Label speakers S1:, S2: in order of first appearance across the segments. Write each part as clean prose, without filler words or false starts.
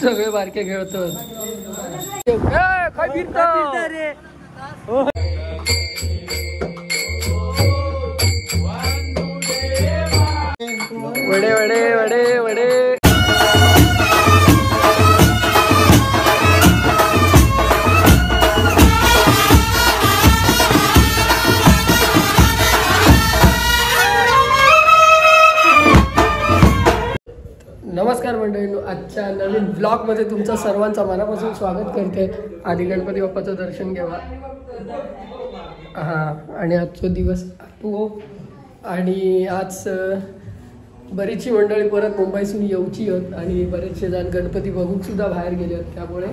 S1: सगळे बारके खेळतो काय फिरता रे वडे वडे वडे वडे नमस्कार मंडळींनो, आजच्या नवीन ब्लॉगमध्ये तुमचं सर्वांचं मनापासून स्वागत करते. आधी गणपती बाप्पाचं दर्शन घ्यावा. हां, आणि आजचा दिवस तो आणि आज बरीचशी मंडळी परत मुंबईतून येऊची आहेत आणि बरेचसे जण गणपती बघून सुद्धा बाहेर गेले आहेत. त्यामुळे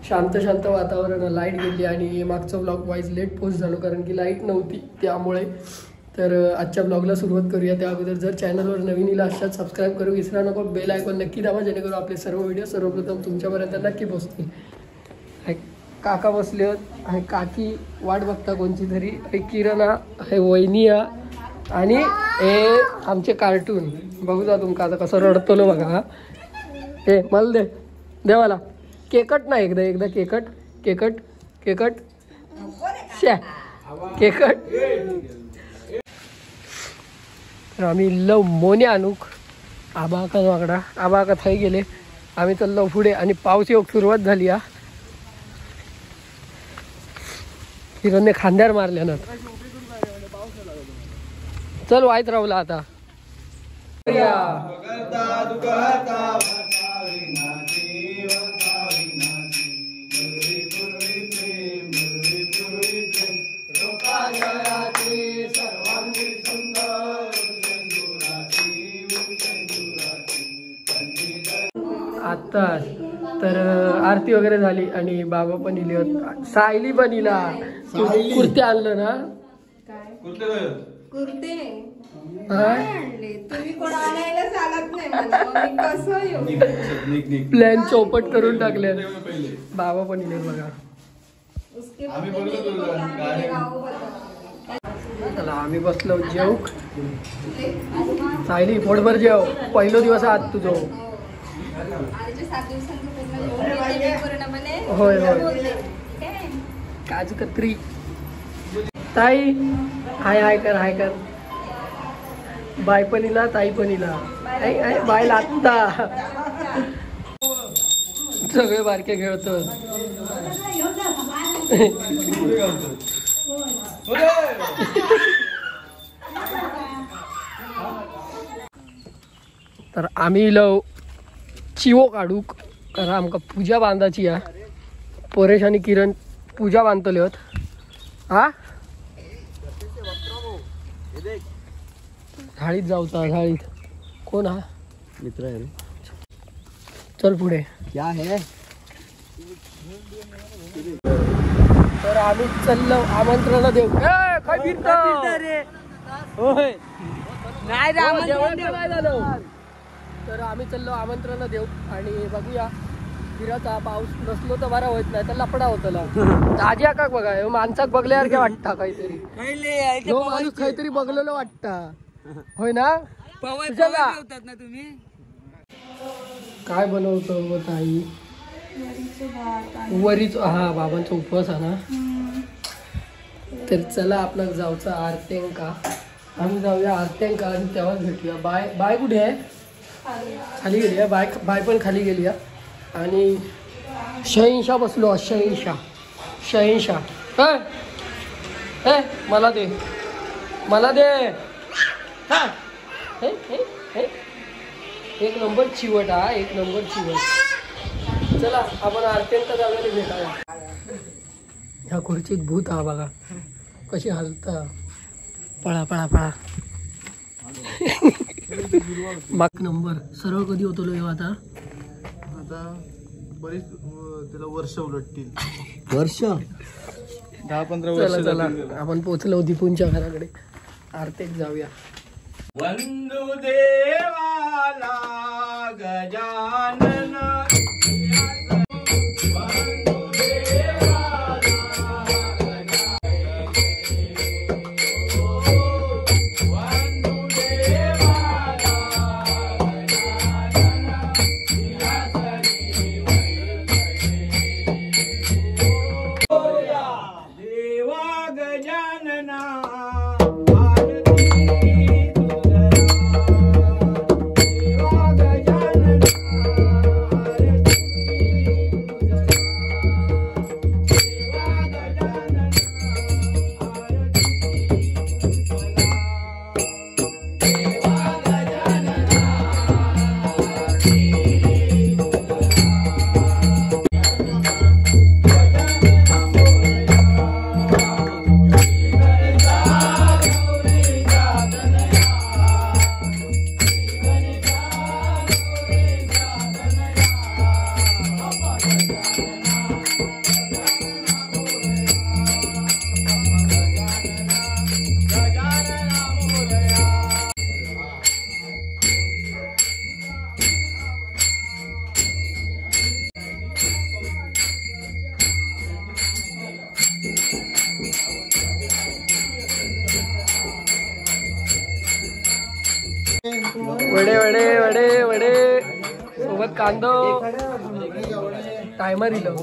S1: शांत शांत वातावरण, लाईट गेली आणि मागचा ब्लॉग वाईज लेट पोस्ट झालो कारण की लाईट नव्हती. त्यामुळे तर आजच्या ब्लॉगला सुरुवात करूया. त्या अगोदर जर चॅनलवर नवीन इला असतात सबस्क्राईब करू विसरा नको, बेल आयकॉन नक्की दाबा जेणेकरून आपले सर्व व्हिडिओ सर्वप्रथम तुमच्यापर्यंत नक्की पोहोचतील. काका बसले आहेत आणि काकी वाट बघता कोणची तरी. किरणा हे वहिनिया आणि हे आमचे कार्टून बघू जा तुमका आता कसं रडतलो बघा. हे मला दे देवाला केकट ना एकदा एकदा केकट केकट केकट शे केकट. आम्ही लव मोने आणूक आबा का वाकडा आबा का थंय गेले. आम्ही चाललो पुढे आणि पाऊस येऊक सुरुवात झाली. किरणने खांद्यावर मारल्या ना. चल वाईट राहुला आता. आता तर आरती वगैरे झाली आणि बाबा पण इले होत. सायली पण इला कुर्ते आणलं ना.
S2: कुर्ते तुम्ही कोण आणायला चालत नाही.
S1: प्लॅन चौपट करून टाकले बाबा पण इले बघा. चला आम्ही बसलो जेवूक. सायली पोटभर जेव. पहिलो दिवस आज तुझो. होय होय काजू कत्री. ताई हाय हाय कर हाय कर. बाय पण इला ताई पण इला बाय लागता. सगळे बारके खेळतो. तर आम्ही लव चिवो काढूक कारण आमका पूजा बांधायची आहे. परेश आणि किरण पूजा बांधतले होत. हा झाडीत जाऊचा झाडीत कोण हा मित्र आहे. चल पुढे क्या है. तर आम्ही चाललो आमंत्रण देऊ. काय फिरता रे. होय नाही झालं. तर आम्ही चाललो आमंत्रण देऊ आणि बघूया. फिराचा पाऊस नसलो तर बरा होत नाही तर लपडा होतला. ताज्या का बघा माणसाक बघल्यासारखे वाटता काहीतरी. माणूस काहीतरी बघलेलं वाटता. होय ना. तुम्ही काय बनवतो ताई. वरीच हा बाबांचा उपवास आहे ना. तर चला आपलं जाऊचा आरत्यांका. आम्ही जाऊया आरत्यांका आणि तेव्हाच भेटूया. बाय बाय कुठे आहे. खाली गेली आहे. बाय पण खाली गेली आहे. आणि 86 बसलो. 86 हे मला दे मला दे. हा हे हे हे एक नंबर चिवट हा एक नंबर चिवट. चला आपण आरत्यांका जाऊया भेटायला. ह्या खुर्चीत भूत हा बघा कशी हलता. पळा पळा पळा. माग नंबर सर्व कधी होतो लो आता.
S3: आता बरीच त्याला वर्ष उलटतील.
S1: वर्ष
S3: 10-15 वर्ष.
S1: चला आपण पोचलो दीपूंच्या घराकडे. आरतीत जाऊया.
S3: वंदू देवाला गजानन.
S1: वडे वडे वडे वडे सोबत कांदो टायमर इलो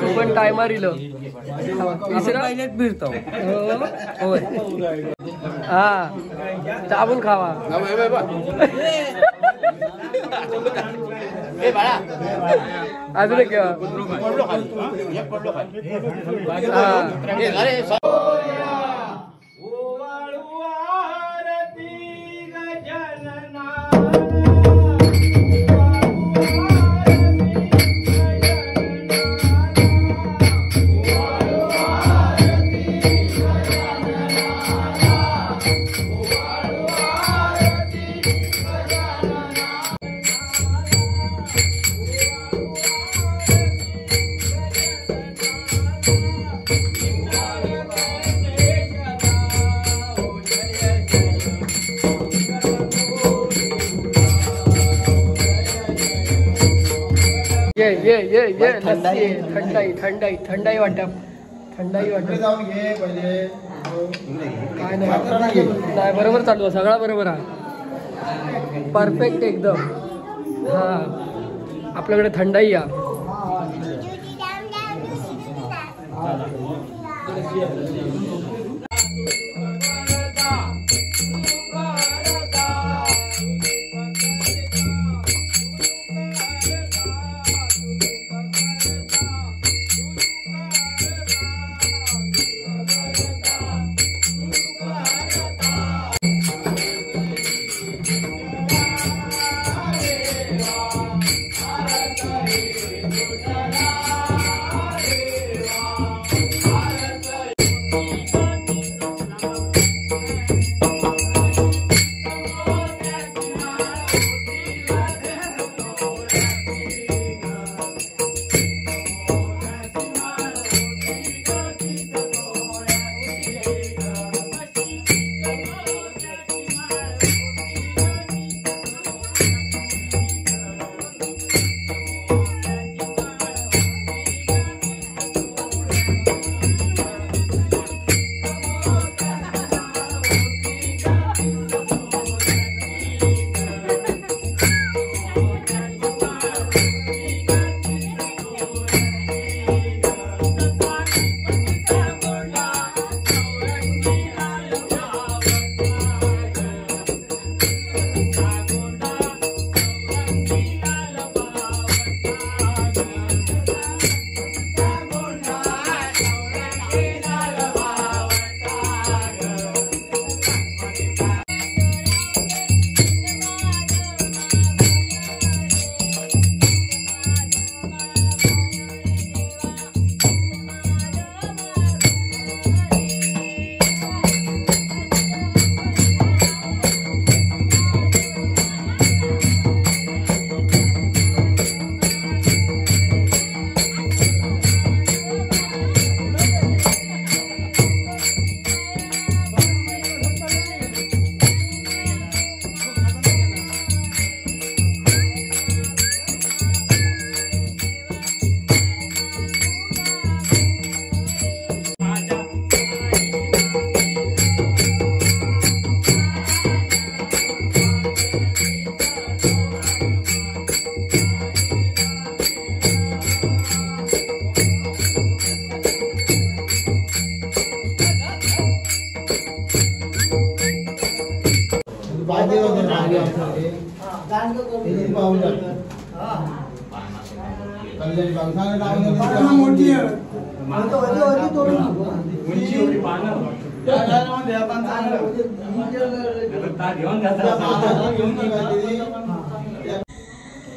S1: तू पण टायमर इलो तिसरा फिरतो होय हा दाबून खावा अजून एक ये थंडाई थंडाई थंडाई वाटप थंडाई वाटप काय नाही बरोबर चालू आहे सगळा बरोबर आहे परफेक्ट एकदम हा आपल्याकडे थंडाई या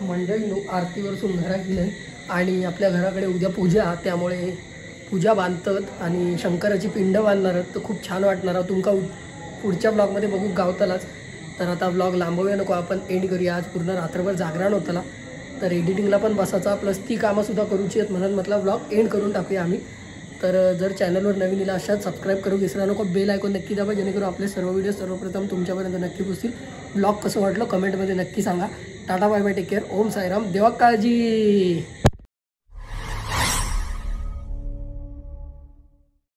S1: मंडळी आरतीवर सुंदरा केलं आणि आपल्या घराकडे उद्या पूजा, त्यामुळे पूजा बांधतात आणि शंकराची पिंड बांधणार आहेत. तर खूप छान वाटणार आहे. तुमका पुढच्या ब्लॉगमध्ये बघू गावतालाच. तर आता ब्लॉग लांबवूया नको, आपण एंड करूया. आज पूर्ण रात्रभर जागरण होताला, तर एडिटिंगला पण बसायचा, प्लस ती कामंसुद्धा करूची आहेत म्हणून म्हटलं ब्लॉग एंड करून टाकूया आम्ही. तर जर चॅनलवर नवीन येईल अशाच सबस्क्राईब करू विसरा नको, बेल आयकॉन नक्की दाबा, जेणेकरून आपले सर्व व्हिडिओ सर्वप्रथम तुमच्यापर्यंत नक्की पोहोचतील. ब्लॉग कसं वाटलं कमेंटमध्ये नक्की सांगा. Tata bye bye, take care, Om Sairam, देवा काळजी.